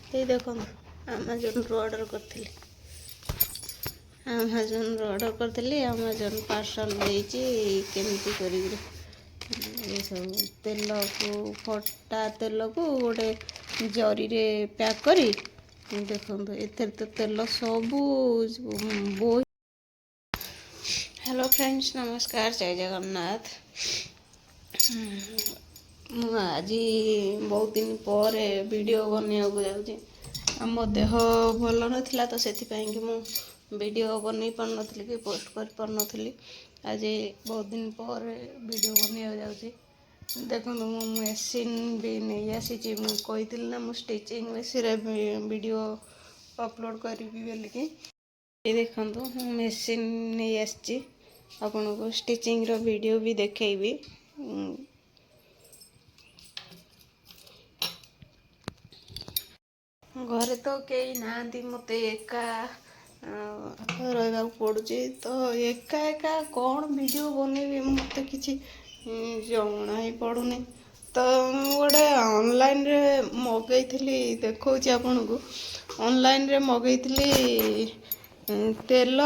ये देखो आमाजोन रू ऑर्डर करी आमाजोन ऑर्डर करी आमाजोन पार्सल केमती कर सब तेल को फटा तेल को गोटे जरी रे पैक करी देखो एथर तो तेल सबू बो। हेलो फ्रेंड्स नमस्कार जय जगन्नाथ। आज बहुत दिन पर वीडियो बनवाक जाऊँ मो देह भल नाला तो से वीडियो बन पार नी कि पोस्ट कर पार नी। आज बहुत दिन पर वीडियो बनवाक जाऊँ देखो मो मेसीन भी नहीं आसी कही ना मु स्टिचिंग मेसीन वीडियो अपलोड करी बोलिकी देखो मु मेसीन नहीं आसी आपन को स्टिचिंग रो वीडियो भी देखेबी। घरे तो कई नांती मते एका रहा पड़ुची तो एका एका कौन वीडियो बनैबी मत कि जना ही पड़ुनी। तो गोटे ऑनलाइन रे मगैली देखा आपन को ऑनलाइन रे मगैली तेल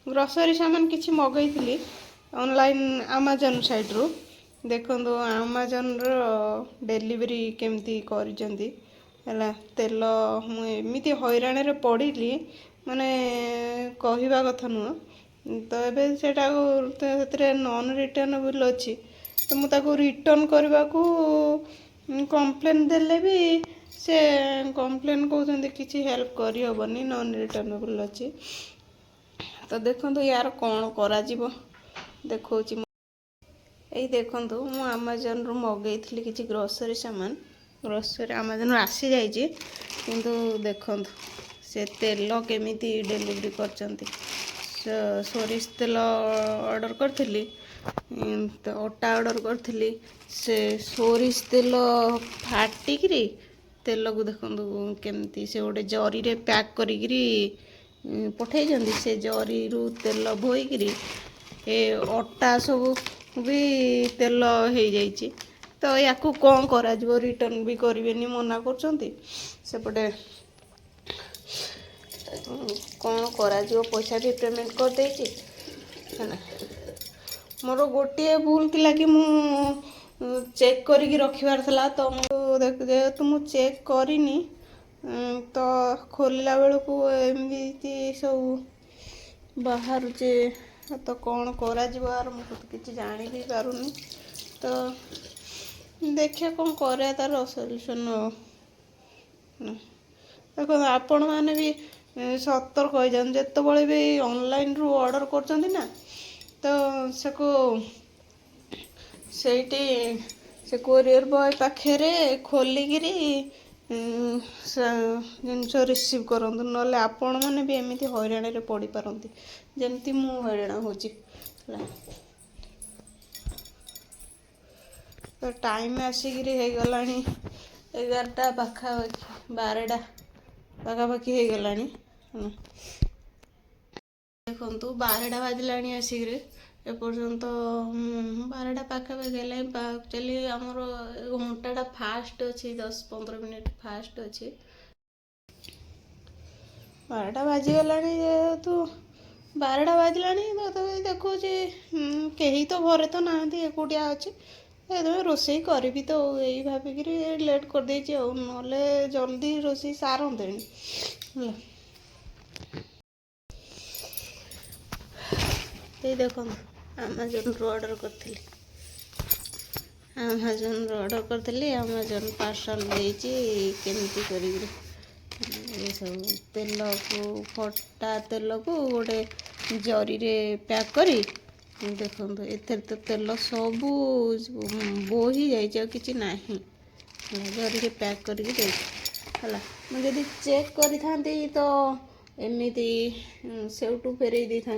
ग्रोसरी सामान किसी मगैली ऑनलाइन आमाजोन साइट रू देखो आमाजोन रो डिलीवरी केमती करिसेंती है तेल मुझे हैरान रे पड़ी माने कहवा कथा नुह तो ये नॉन रिटर्नेबल अच्छी तो मुझे रिटर्न करने को कंप्लेन देले भी से कंप्लेन कहते किसी हेल्प करहबनी नॉन रिटर्नेबल अच्छी। तो देखो यार कौन करा देखो यही देखु मु आमाजोन रू मगैली किसी ग्रोसरी सामान ग्रोसरी आमाजोन आसी जाइए किंतु देखो से तेल केमिति डिलीवरी करचंती सोरिष तेल ऑर्डर करी तो अटा ऑर्डर करी से सोरिष तेल फाटिकी तेल को देखो केमती से गोटे जरी रे पैक करी पठे से जरी रू तेल बोईकरी ए अटा सब भी तेल हो जाइए। तो या कौन करा रिटर्न भी करें मना करपटे कौन करा पैसा भी पेमेंट कर देछि है ना। मोर गोटे भूल थी कि मु चेक करी रखिबार थला तो जेहेतु मु चेक करिनी तो खोलला बेल को एमती सब बाहर तो कौन करा यार मुझे तो किसी जानी भी पारुनी। तो देखिए कौन करे तार सल्यूशन देखो आपण मैंने भी सतर्क हो जान जिते भी ऑनलाइन रू ऑर्डर कर ना तो से कोरियर बॉय पाखे खोलिकी जिनस रिसीव करूँ ना आपण मैंने भी एमती हैरान रे पड़ पारती जमती मु हैरान हो। तो टाइम आसिक गला 11टा पाखापाखि 12टा पाखापाखि हो गला देखु 12टा बाजला आसिक एपर्यंत 12टा पाखापाखि है एक्चुअली आमर घंटाटा फास्ट अच्छी 10-15 मिनट फास्ट अच्छी 12टा बाजिगला जेहेतु 12टा बाजला तो देखो कहीं तो घरे तो नहांती एकुटिया अच्छी रोषे करी तो यही भाविक लेट कर ना जल्दी रोषे सारते ये देखो आमाजोन रू ऑर्डर करी आमाजोन ऑर्डर करी आमाजोन पार्सल केमती कर सब तेल को फटा तेल को गोटे जरी रे पैक करी देखो एथर तो तेल सबू बो कि ना जरी रे पैक करके है मुझे चेक करी तो एमती सेठू फेरे दे था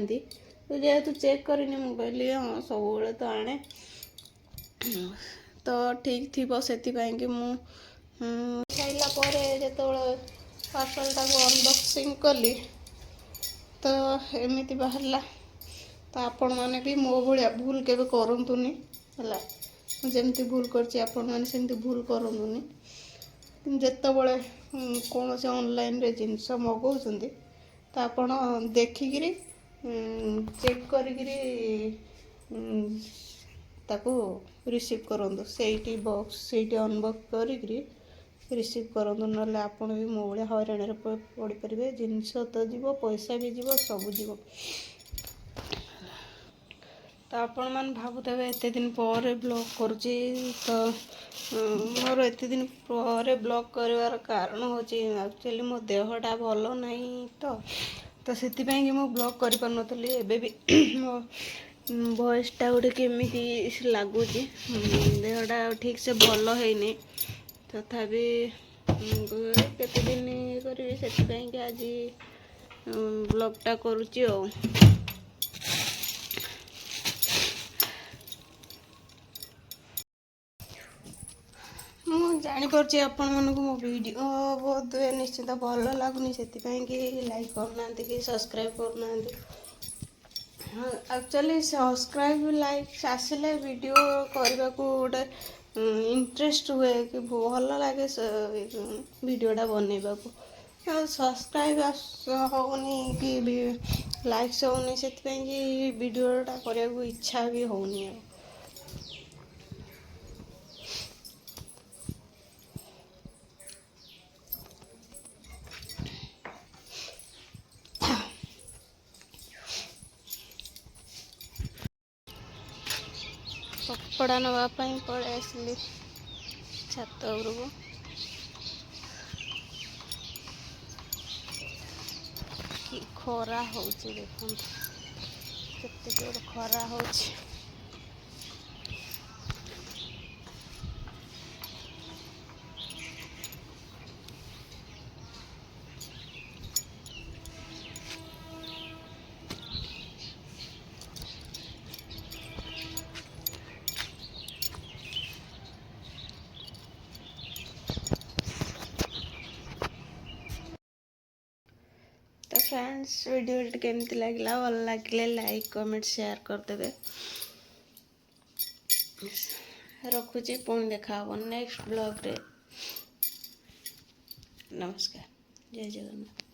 तो जेहेतु चेक करनी मुझे हाँ सब तो आने तो ठीक थी से सारापर जो पार्सलटा को अनबॉक्सिंग कली तो एमती बाहरला तो आपण मैंने भी मो भाया भूल के करतुनि है जमती भूल कर भूल करतुनि ଯେତେବେଳେ କୌଣସି ଅନଲାଇନ୍ରେ ଜିନିଷ ମଗାଉଛନ୍ତି ତ ଆପଣ ଦେଖିକିରି ଚେକ୍ କରିକିରି ତାକୁ ରିସିଭ୍ କରନ୍ତୁ। ସେଇଠି ଅନବକ୍ସ କରିକିରି ରିସିଭ୍ କରନ୍ତୁ, ନହେଲେ ଆପଣ ବି ମୋ ଭଳିଆ ହଇରାଣରେ ପଡ଼ିପାରିବେ। ଜିନିଷ ତ ଯିବ, ପଇସା ବି ଯିବ, ସବୁ ଯିବ। ତ ଆପଣମାନେ ଭାବୁଥିବେ ଏତେ ଦିନ ପରେ ବ୍ଲଗ୍ କରୁଛି, ତ ମୋର ଏତେ ଦିନ ପରେ ବ୍ଲଗ୍ କରିବାର କାରଣ ହେଉଛି ଆକ୍ଚୁଆଲି ମୋ ଦେହଟା ଭଲ ନାହିଁ ତ ସେଥିପାଇଁକି ମୁଁ ବ୍ଲଗ୍ କରିପାରୁନଥିଲି। ଏବେ ବି ମୋ ଭଏସ୍ଟା ଗୋଟେ କେମିତି ଲାଗୁଛି, ଦେହଟା ଠିକ୍ ସେ ଭଲ ହେଇନି। ତଥାପି କେତେ ଦିନ କରିବି, ସେଥିପାଇଁକି ଆଜି ବ୍ଲଗ୍ଟା କରୁଛି ଆଉ। ମୁଁ ଜାଣିପାରୁଛି ଆପଣମାନଙ୍କୁ ମୋ ଭିଡ଼ିଓ ବୋଧହୁଏ ନିଶ୍ଚିତ ଭଲ ଲାଗୁନି, ସେଥିପାଇଁକି ଲାଇକ୍ କରୁନାହାନ୍ତି କି ସବସ୍କ୍ରାଇବ୍ କରୁନାହାନ୍ତି। ହଁ, ଆକ୍ଚୁଆଲି ସବସ୍କ୍ରାଇବ୍ ଲାଇକ୍ ଆସିଲେ ଭିଡ଼ିଓ କରିବାକୁ ଗୋଟେ ଇଣ୍ଟରେଷ୍ଟ ହୁଏ, କି ଭଲ ଲାଗେ ଭିଡ଼ିଓଟା ବନେଇବାକୁ। ସବସ୍କ୍ରାଇବ୍ ହେଉନି କି ଲାଇକ୍ସ ହେଉନି, ସେଥିପାଇଁକି ଭିଡ଼ିଓଟା କରିବାକୁ ଇଚ୍ଛା ବି ହେଉନି ଆଉ। କପଡ଼ା ନେବା ପାଇଁ ପଳେଇ ଆସିଲି ଛାତ ଉପରକୁ। କି ଖରା ହେଉଛି ଦେଖନ୍ତୁ, କେତେ ଜୋର ଖରା ହେଉଛି। तो फ्रेंड्स, वीडियो केमती लगला, भल लगे लाइक कमेंट शेयर करदेवे। रखुची, पुणी देखा नेक्स्ट ब्लॉग रे। नमस्कार, जय जगन्नाथ।